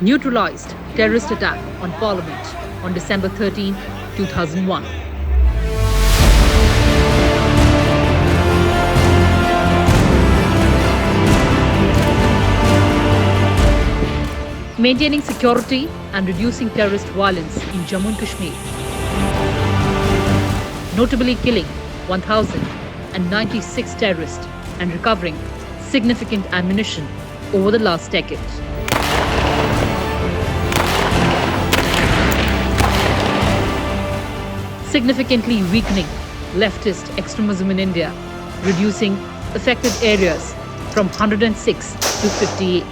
Neutralized terrorist attack on Parliament on December 13, 2001. Maintaining security and reducing terrorist violence in Jammu and Kashmir. Notably killing 1,096 terrorists and recovering significant ammunition over the last decade. Significantly weakening leftist extremism in India, reducing affected areas from 106 to 58.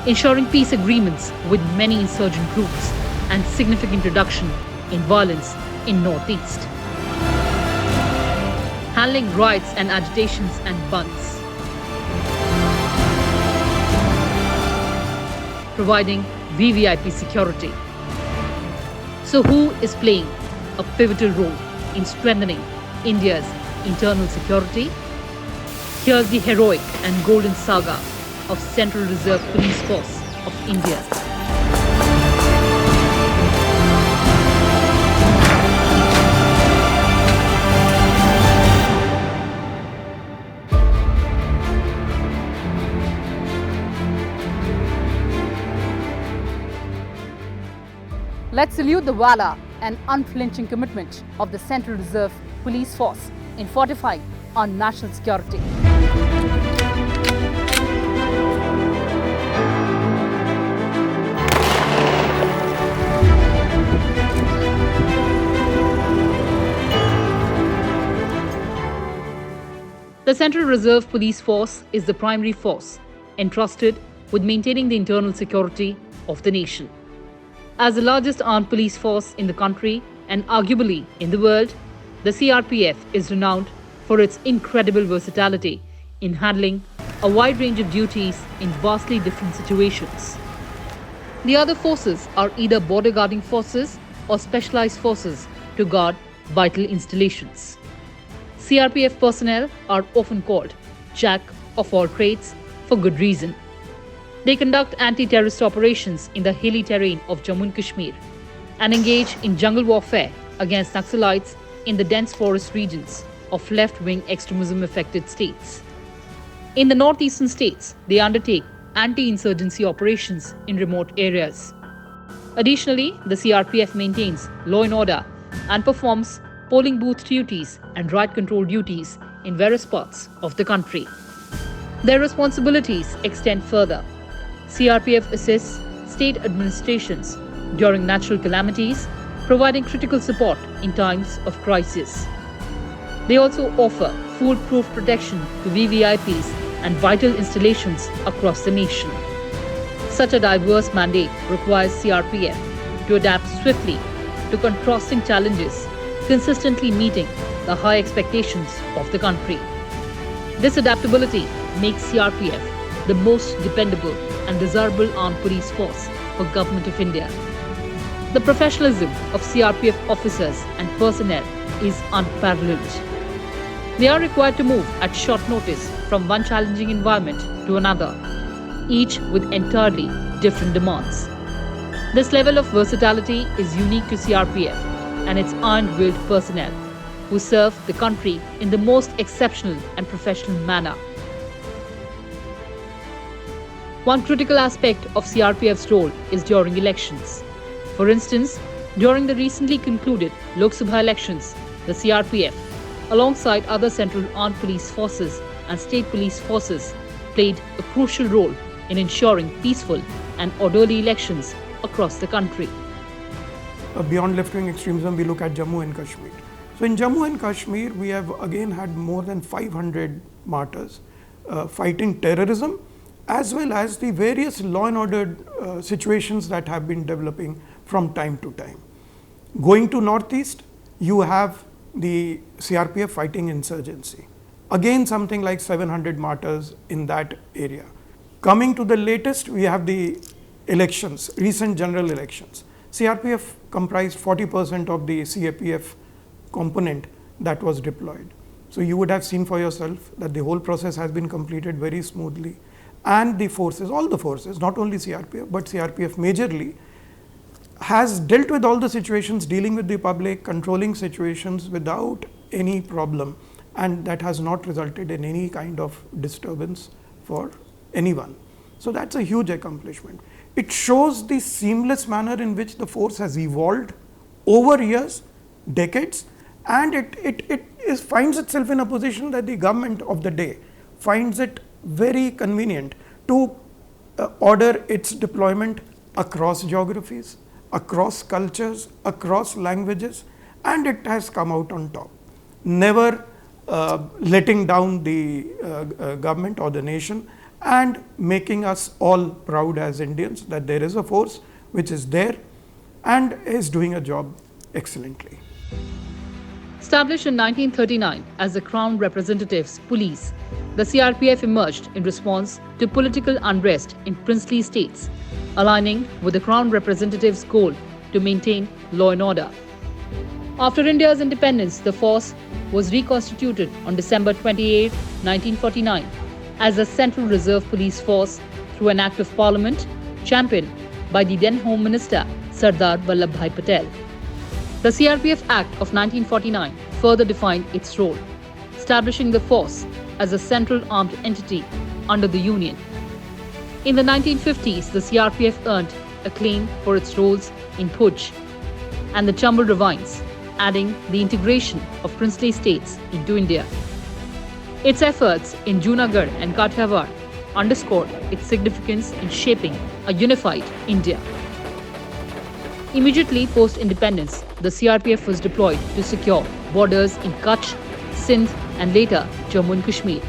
Ensuring peace agreements with many insurgent groups and significant reduction in violence in Northeast. Handling riots and agitations and bunds. Providing VVIP security. So who is playing a pivotal role in strengthening India's internal security? Here's the heroic and golden saga of Central Reserve Police Force of India. Let's salute the valor and unflinching commitment of the Central Reserve Police Force in fortifying our national security. The Central Reserve Police Force is the primary force entrusted with maintaining the internal security of the nation. As the largest armed police force in the country and arguably in the world, the CRPF is renowned for its incredible versatility in handling a wide range of duties in vastly different situations. The other forces are either border guarding forces or specialized forces to guard vital installations. CRPF personnel are often called Jack of all trades for good reason. They conduct anti-terrorist operations in the hilly terrain of Jammu and Kashmir and engage in jungle warfare against Naxalites in the dense forest regions of left-wing extremism-affected states. In the northeastern states, they undertake anti-insurgency operations in remote areas. Additionally, the CRPF maintains law and order and performs polling booth duties and riot control duties in various parts of the country. Their responsibilities extend further. CRPF assists state administrations during natural calamities, providing critical support in times of crisis. They also offer foolproof protection to VVIPs and vital installations across the nation. Such a diverse mandate requires CRPF to adapt swiftly to contrasting challenges, consistently meeting the high expectations of the country. This adaptability makes CRPF the most dependable and desirable armed police force for Government of India. The professionalism of CRPF officers and personnel is unparalleled. They are required to move at short notice from one challenging environment to another, each with entirely different demands. This level of versatility is unique to CRPF and its iron-willed personnel, who serve the country in the most exceptional and professional manner. One critical aspect of CRPF's role is during elections. For instance, during the recently concluded Lok Sabha elections, the CRPF, alongside other central armed police forces and state police forces, played a crucial role in ensuring peaceful and orderly elections across the country. Beyond left-wing extremism, we look at Jammu and Kashmir. So in Jammu and Kashmir, we have again had more than 500 martyrs fighting terrorism, as well as the various law and order situations that have been developing from time to time. Going to northeast, you have the CRPF fighting insurgency. Again, something like 700 martyrs in that area. Coming to the latest, we have the elections, recent general elections. CRPF comprised 40% of the CRPF component that was deployed. So you would have seen for yourself that the whole process has been completed very smoothly, and the forces, all the forces, not only CRPF, but CRPF majorly, has dealt with all the situations, dealing with the public, controlling situations without any problem, and that has not resulted in any kind of disturbance for anyone. So that's a huge accomplishment. It shows the seamless manner in which the force has evolved over years, decades, and it finds itself in a position that the government of the day finds it very convenient to order its deployment across geographies, across cultures, across languages, and it has come out on top, never letting down the government or the nation, and making us all proud as Indians that there is a force which is there and is doing a job excellently. Established in 1939 as the Crown Representatives Police, the CRPF emerged in response to political unrest in princely states, aligning with the Crown Representatives' goal to maintain law and order. After India's independence, the force was reconstituted on December 28, 1949 as the Central Reserve Police Force through an Act of Parliament championed by the then Home Minister Sardar Vallabhbhai Patel. The CRPF Act of 1949 further defined its role, establishing the force as a central armed entity under the Union. In the 1950s, the CRPF earned acclaim for its roles in Bhuj and the Chambal Ravines, adding the integration of princely states into India. Its efforts in Junagadh and Kathiawar underscored its significance in shaping a unified India. Immediately post-independence, the CRPF was deployed to secure borders in Kutch, Sindh, and later Jammu and Kashmir.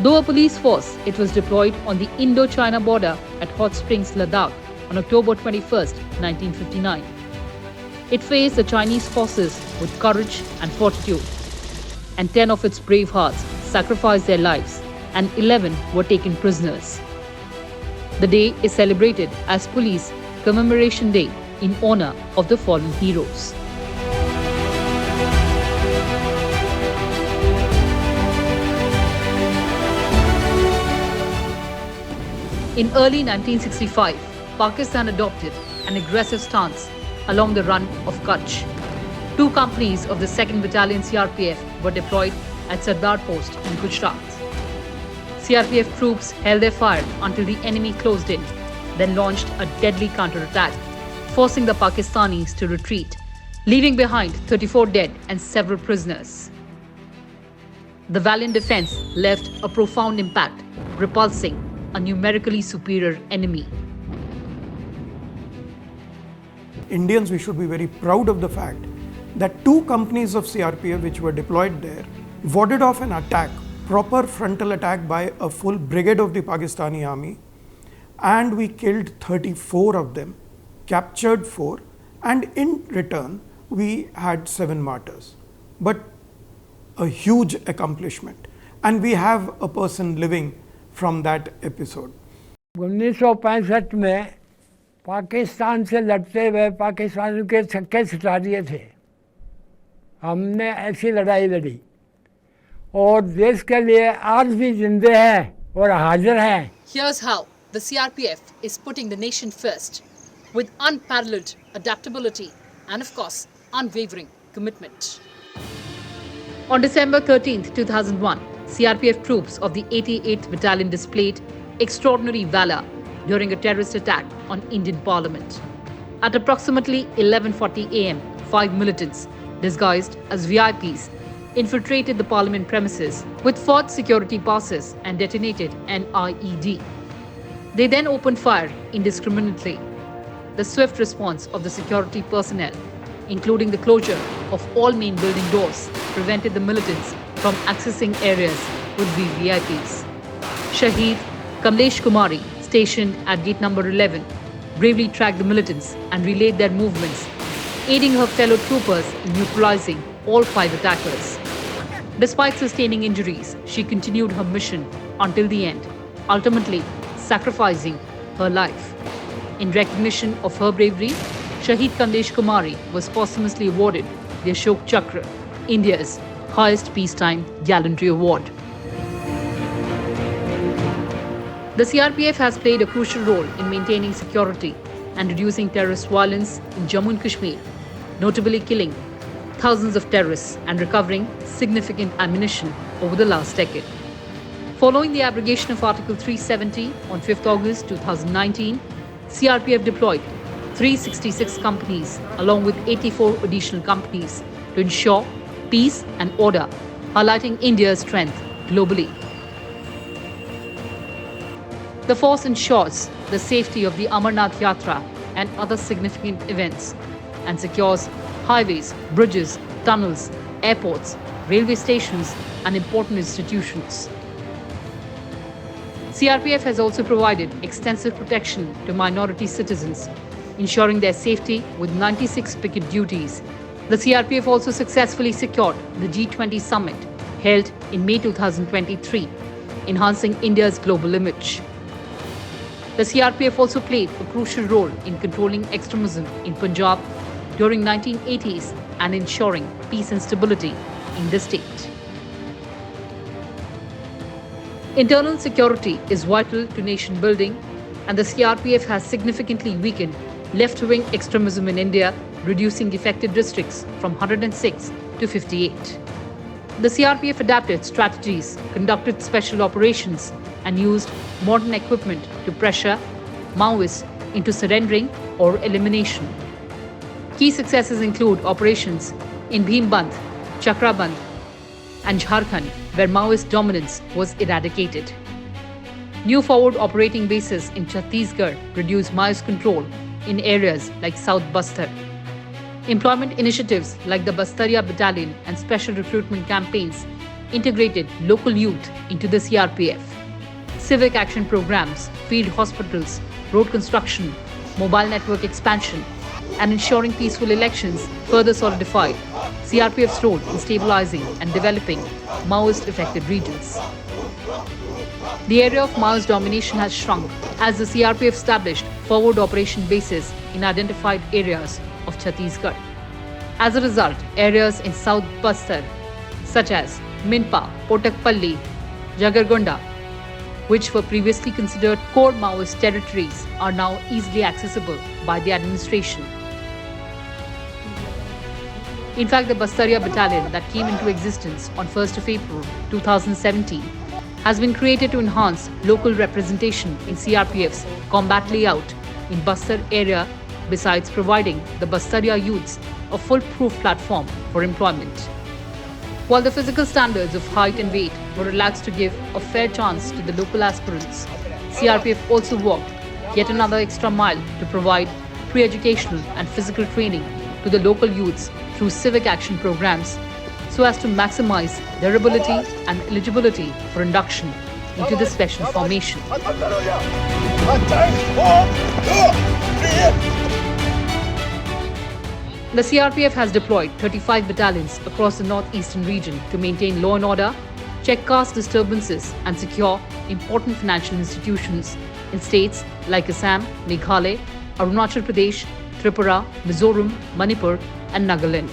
Though a police force, it was deployed on the Indo-China border at Hot Springs, Ladakh on October 21, 1959. It faced the Chinese forces with courage and fortitude, and 10 of its brave hearts sacrificed their lives and 11 were taken prisoners. The day is celebrated as Police Commemoration Day in honor of the fallen heroes. In early 1965, Pakistan adopted an aggressive stance along the run of Kutch. 2 companies of the 2nd Battalion CRPF were deployed at Sardar Post in Gujarat. CRPF troops held their fire until the enemy closed in, then launched a deadly counterattack, forcing the Pakistanis to retreat, leaving behind 34 dead and several prisoners. The valiant defense left a profound impact, repulsing a numerically superior enemy. Indians, we should be very proud of the fact that 2 companies of CRPF which were deployed there warded off an attack, proper frontal attack by a full brigade of the Pakistani army, and we killed 34 of them, captured 4, and in return we had 7 martyrs. But a huge accomplishment, and we have a person living from that episode. 1965 में पाकिस्तान से लड़ते हुए पाकिस्तानियों के छक्के छुटा दिए थे। हमने ऐसी लड़ाई लड़ी और देश के लिए आज भी जिंदे हैं और हाजिर हैं। Here's how the CRPF is putting the nation first, with unparalleled adaptability and, of course, unwavering commitment. On December 13, 2001, CRPF troops of the 88th Battalion displayed extraordinary valor during a terrorist attack on Indian Parliament. At approximately 11:40 a.m., 5 militants, disguised as VIPs, infiltrated the Parliament premises with forged security passes and detonated an IED. They then opened fire indiscriminately. The swift response of the security personnel, including the closure of all main building doors, prevented the militants from accessing areas with VVIPs. Shaheed Kamlesh Kumari, stationed at gate number 11, bravely tracked the militants and relayed their movements, aiding her fellow troopers in neutralizing all 5 attackers. Despite sustaining injuries, she continued her mission until the end, ultimately sacrificing her life. In recognition of her bravery, Shaheed Kamlesh Kumari was posthumously awarded the Ashok Chakra, India's highest peacetime gallantry award. The CRPF has played a crucial role in maintaining security and reducing terrorist violence in Jammu and Kashmir, notably killing thousands of terrorists and recovering significant ammunition over the last decade. Following the abrogation of Article 370 on 5th August 2019, CRPF deployed 366 companies along with 84 additional companies to ensure peace and order, highlighting India's strength globally. The force ensures the safety of the Amarnath Yatra and other significant events and secures highways, bridges, tunnels, airports, railway stations, and important institutions. CRPF has also provided extensive protection to minority citizens, ensuring their safety with 96 picket duties. The CRPF also successfully secured the G20 summit held in May 2023, enhancing India's global image. The CRPF also played a crucial role in controlling extremism in Punjab during 1980s and ensuring peace and stability in the state. Internal security is vital to nation building, and the CRPF has significantly weakened left-wing extremism in India, reducing affected districts from 106 to 58. The CRPF adapted strategies, conducted special operations, and used modern equipment to pressure Maoists into surrendering or elimination. Key successes include operations in Bhimband, Chakraband, and Jharkhand, where Maoist dominance was eradicated. New forward operating bases in Chhattisgarh reduced Maoist control in areas like South Bastar. Employment initiatives like the Bastaria Battalion and special recruitment campaigns integrated local youth into the CRPF. Civic action programs, field hospitals, road construction, mobile network expansion, and ensuring peaceful elections further solidified CRPF's role in stabilizing and developing Maoist-affected regions. The area of Maoist domination has shrunk as the CRPF established forward operation bases in identified areas of Chhattisgarh. As a result, areas in South Bastar, such as Minpa, Potakpalli, Jagargonda, which were previously considered core Maoist territories, are now easily accessible by the administration. In fact, the Bastaria Battalion that came into existence on 1st of April 2017 has been created to enhance local representation in CRPF's combat layout in Bastar area, besides providing the Bastaria youths a foolproof platform for employment. While the physical standards of height and weight were relaxed to give a fair chance to the local aspirants, CRPF also walked yet another extra mile to provide pre-educational and physical training to the local youths through civic action programs so as to maximize their ability and eligibility for induction into the special formation. The CRPF has deployed 35 battalions across the northeastern region to maintain law and order, check caste disturbances, and secure important financial institutions in states like Assam, Meghalaya, Arunachal Pradesh, Tripura, Mizoram, Manipur, and Nagaland.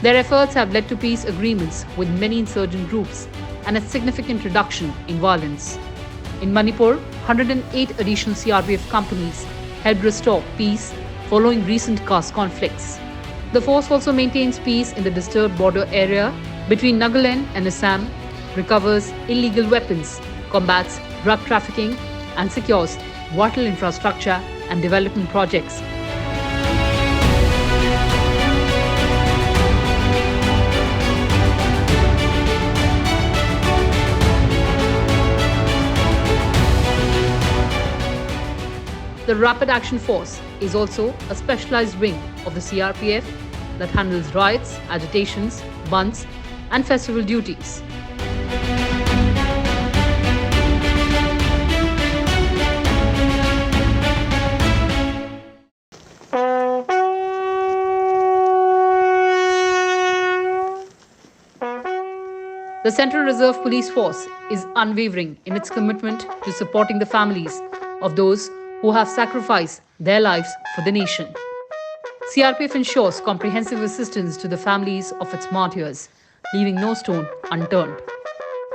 Their efforts have led to peace agreements with many insurgent groups and a significant reduction in violence. In Manipur, 108 additional CRPF companies helped restore peace following recent caste conflicts. The force also maintains peace in the disturbed border area between Nagaland and Assam, recovers illegal weapons, combats drug trafficking, and secures vital infrastructure and development projects. The Rapid Action Force is also a specialized wing of the CRPF that handles riots, agitations, bunds, and festival duties. The Central Reserve Police Force is unwavering in its commitment to supporting the families of those who have sacrificed their lives for the nation. CRPF ensures comprehensive assistance to the families of its martyrs, leaving no stone unturned.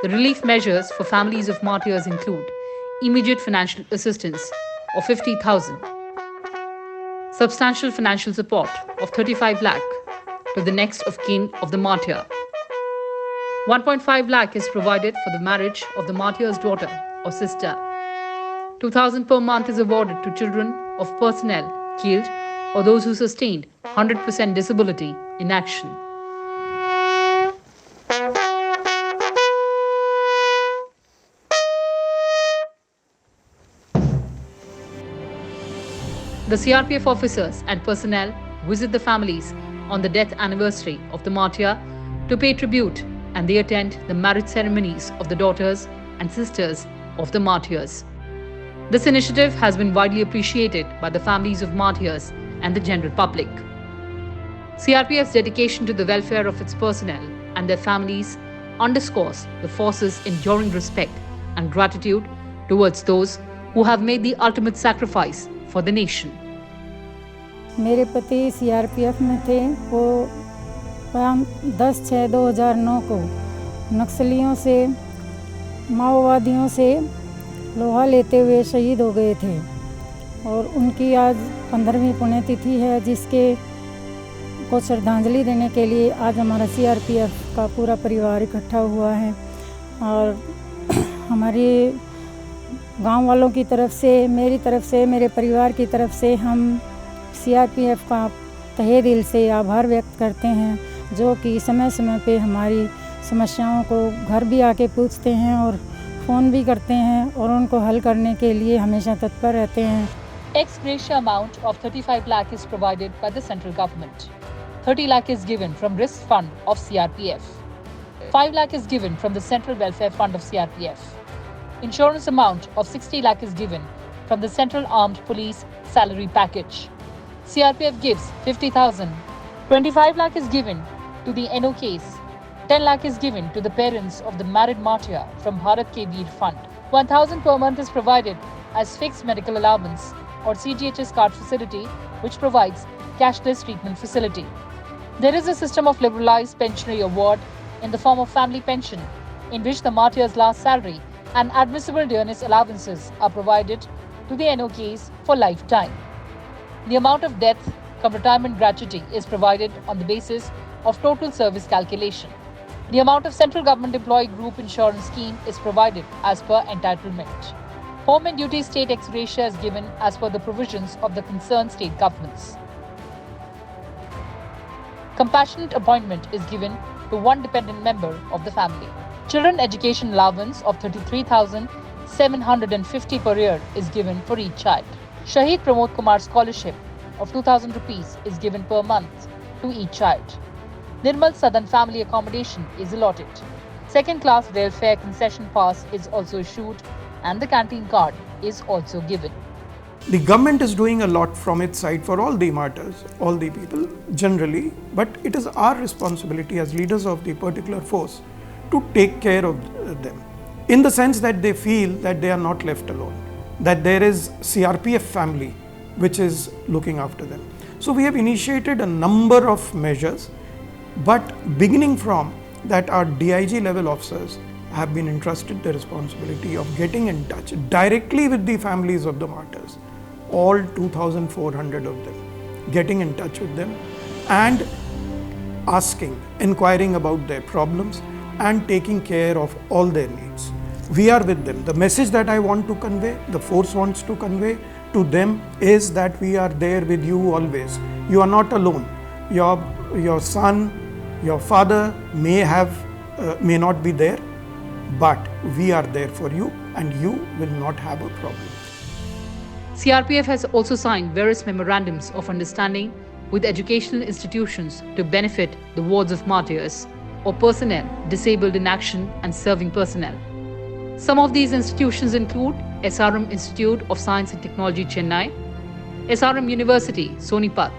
The relief measures for families of martyrs include immediate financial assistance of 50,000, substantial financial support of 35 lakh to the next of kin of the martyr. 1.5 lakh is provided for the marriage of the martyr's daughter or sister. 2,000 per month is awarded to children of personnel killed or those who sustained 100% disability in action. The CRPF officers and personnel visit the families on the death anniversary of the martyr to pay tribute, and they attend the marriage ceremonies of the daughters and sisters of the martyrs. This initiative has been widely appreciated by the families of martyrs and the general public. CRPF's dedication to the welfare of its personnel and their families underscores the force's enduring respect and gratitude towards those who have made the ultimate sacrifice for the nation. मेरे पति CRPF में थे। वो 10/6/2009 को नक्सलियों से, माओवादियों से लोहा लेते हुए शहीद हो गए थे और उनकी आज 15वीं पुण्यतिथि है, जिसके को श्रद्धांजलि देने के लिए आज हमारा CRPF का पूरा परिवार इकट्ठा हुआ है। और हमारे गांव वालों की तरफ से, मेरी तरफ से, मेरे परिवार की तरफ से हम CRPF का तहे दिल से आभार व्यक्त करते हैं, जो कि समय समय पे हमारी समस्याओं को घर भी आके पूछते हैं और फ़ोन भी करते हैं और उनको हल करने के लिए हमेशा तत्पर रहते हैं। Ex gratia amount of 35 lakh is provided by the central government. 30 lakh is given from risk fund of CRPF. 5 lakh is given from the Central Welfare Fund of CRPF. Insurance amount of 60 lakh is given from the Central Armed Police salary package. CRPF gives 50,000. 25 lakh is given to the NOKs. 10 lakh is given to the parents of the married martyr from Bharat Ke Veer Fund. 1,000 per month is provided as fixed medical allowance or CGHS card facility, which provides cashless treatment facility. There is a system of liberalized pensionary award in the form of family pension, in which the martyr's last salary and admissible dearness allowances are provided to the NOKs for lifetime. The amount of death cum retirement gratuity is provided on the basis of total service calculation. The amount of central government employee group insurance scheme is provided as per entitlement. Home and duty state ex gratia is given as per the provisions of the concerned state governments. Compassionate appointment is given to one dependent member of the family. Children education allowance of 33,750 per year is given for each child. Shahid Pramod Kumar scholarship of 2,000 rupees is given per month to each child. Nirmal Sadan family accommodation is allotted. Second class rail fare concession pass is also issued and the canteen card is also given. The government is doing a lot from its side for all the martyrs, all the people generally, but it is our responsibility as leaders of the particular force to take care of them, in the sense that they feel that they are not left alone, that there is CRPF family which is looking after them. So we have initiated a number of measures, but beginning from that, our DIG level officers have been entrusted the responsibility of getting in touch directly with the families of the martyrs, all 2,400 of them, getting in touch with them and asking, inquiring about their problems and taking care of all their needs. We are with them. The message that I want to convey, the force wants to convey to them, is that we are there with you always. You are not alone. Your son, your father may not be there, but we are there for you and you will not have a problem. CRPF has also signed various memorandums of understanding with educational institutions to benefit the wards of martyrs or personnel disabled in action and serving personnel. Some of these institutions include SRM Institute of Science and Technology, Chennai, SRM University, Sonipat,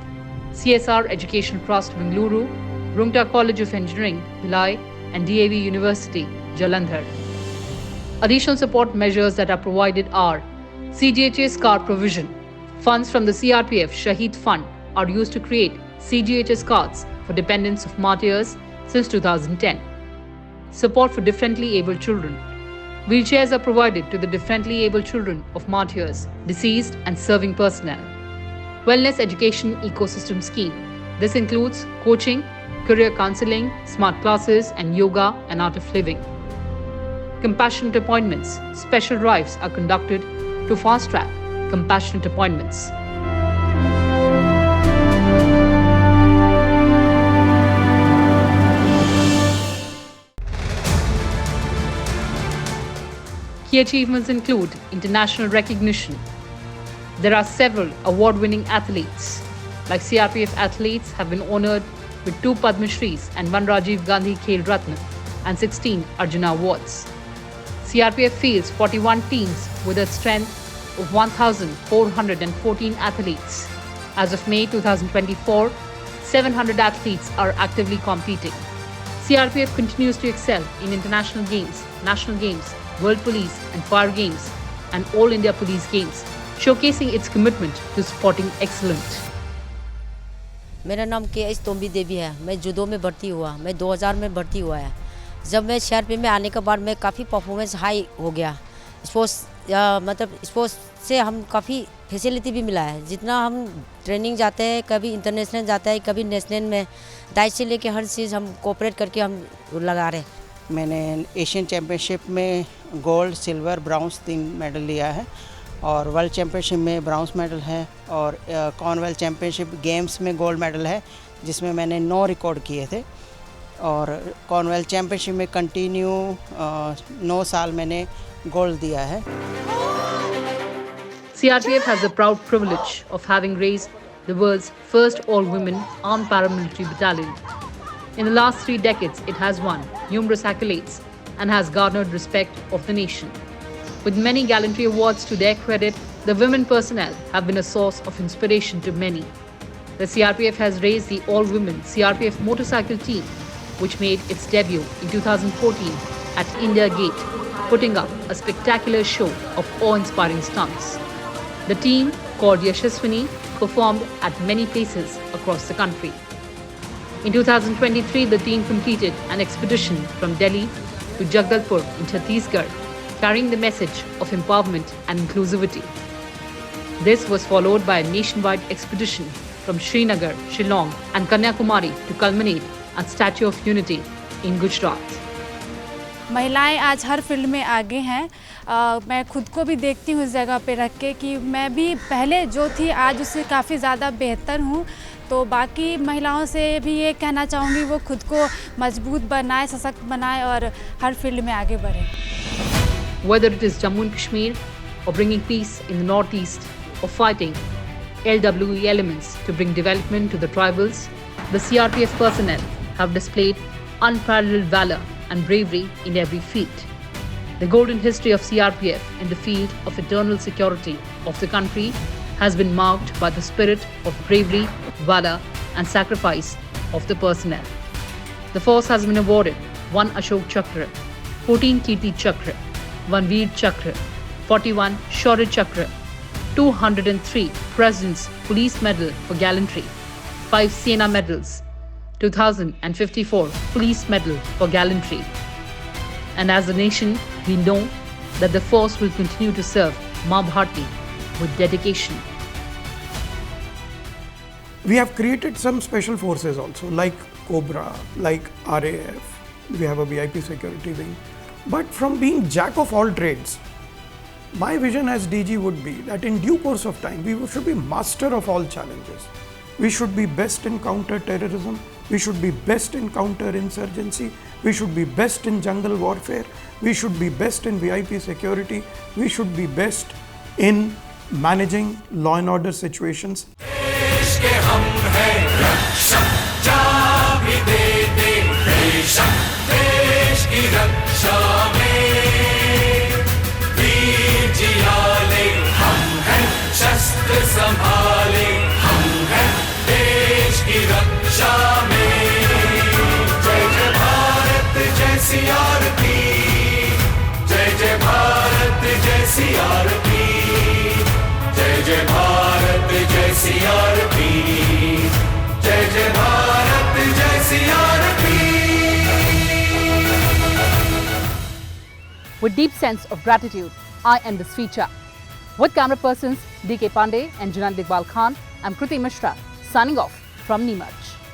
CSR Education Trust, Bengaluru, Rungta College of Engineering, Bhilai, and DAV University, Jalandhar. Additional support measures that are provided are CGHS card provision. Funds from the CRPF Shaheed Fund are used to create CGHS cards for dependents of martyrs since 2010. Support for differently abled children. Wheelchairs are provided to the differently abled children of martyrs, deceased, and serving personnel. Wellness Education Ecosystem Scheme. This includes coaching, career counseling, smart classes, and yoga and art of living. Compassionate appointments. Special drives are conducted to fast-track compassionate appointments. Key achievements include international recognition. There are several award-winning athletes. Like CRPF athletes have been honored with 2 Padma Shris and 1 Rajiv Gandhi Khel Ratna and 16 Arjuna Awards. CRPF fields 41 teams with a strength of 1,414 athletes. As of May 2024, 700 athletes are actively competing. CRPF continues to excel in international games, national games, World Police and Fire Games, and All India Police Games, showcasing its commitment to supporting excellence. मेरा नाम के तोम्बी देवी है। मैं judo में भर्ती हुआ। मैं 2000 में भर्ती हुआ है। जब मैं सीआरपीएफ में आने के बाद मैं काफ़ी परफॉर्मेंस हाई हो गया। स्पोर्ट्स से हम काफ़ी फैसिलिटी भी मिला है। जितना हम ट्रेनिंग जाते हैं, कभी इंटरनेशनल जाता है, कभी नेशनल में, दाइट से लेके हर चीज़ हम कोऑपरेट करके हम लगा रहे हैं। मैंने एशियन चैम्पियनशिप में गोल्ड, सिल्वर, ब्राउन्स 3 मेडल लिया है और वर्ल्ड चैम्पियनशिप में ब्राउन्स मेडल है और कॉमनवेल्थ चैम्पियनशिप गेम्स में गोल्ड मेडल है, जिसमें मैंने 9 रिकॉर्ड किए थे और कॉमनवेल्थ चैम्पियनशिप में कंटिन्यू 9 साल मैंने गोल्ड दिया है। CRPF has the proud privilege of having raised the world's first all-women armed paramilitary battalion. In the last 3 decades, it has won numerous accolades and has garnered respect of the nation. With many gallantry awards to their credit, the women personnel have been a source of inspiration to many. The CRPF has raised the all-women CRPF motorcycle team, which made its debut in 2014 at India Gate, putting up a spectacular show of awe-inspiring stunts. The team, called Yashaswini, performed at many places across the country. In 2023, the team completed an expedition from Delhi to Jagdalpur in Chhattisgarh, carrying the message of empowerment and inclusivity. This was followed by a nationwide expedition from Srinagar, Shillong and Kanyakumari to culminate at Statue of Unity in Gujarat. महिलाएं आज हर field में आगे हैं। मैं खुद को भी देखती हूँ इस जगह पे रख के कि मैं भी पहले जो थी आज उससे काफ़ी ज़्यादा बेहतर हूँ। तो बाकी महिलाओं से भी ये कहना चाहूँगी वो खुद को मजबूत बनाए, सशक्त बनाए और हर फील्ड में आगे बढ़े। Whether it is Jammu and Kashmir or bringing peace in the northeast or fighting LWE elements to bring development to the tribals, the CRPF personnel have displayed unparalleled valor and bravery in every field. The golden history of CRPF in the field of eternal security of the country has been marked by the spirit of bravery, valor and sacrifice of the personnel. The force has been awarded 1 Ashok Chakra, 14 Kirti Chakra, 1 Veer Chakra, 41 Shaurya Chakra, 203 President's Police Medal for Gallantry, 5 Sena Medals, 2054 Police Medal for Gallantry. And as a nation, we know that the force will continue to serve Maa Bharti with dedication. We have created some special forces also, like Cobra, like RAF. We have a VIP security wing. But from being jack of all trades, my vision as DG would be that in due course of time, we should be master of all challenges. We should be best in counter-terrorism. We should be best in counter-insurgency. We should be best in jungle warfare. We should be best in VIP security. We should be best in managing law and order situations. CRP, जय भारत जय CRP, जय भारत जय CRP. With deep sense of gratitude, I end this feature. With camera persons DK Pandey and Junaid Iqbal Khan, I'm Kriti Mishra, signing off from Neemuch.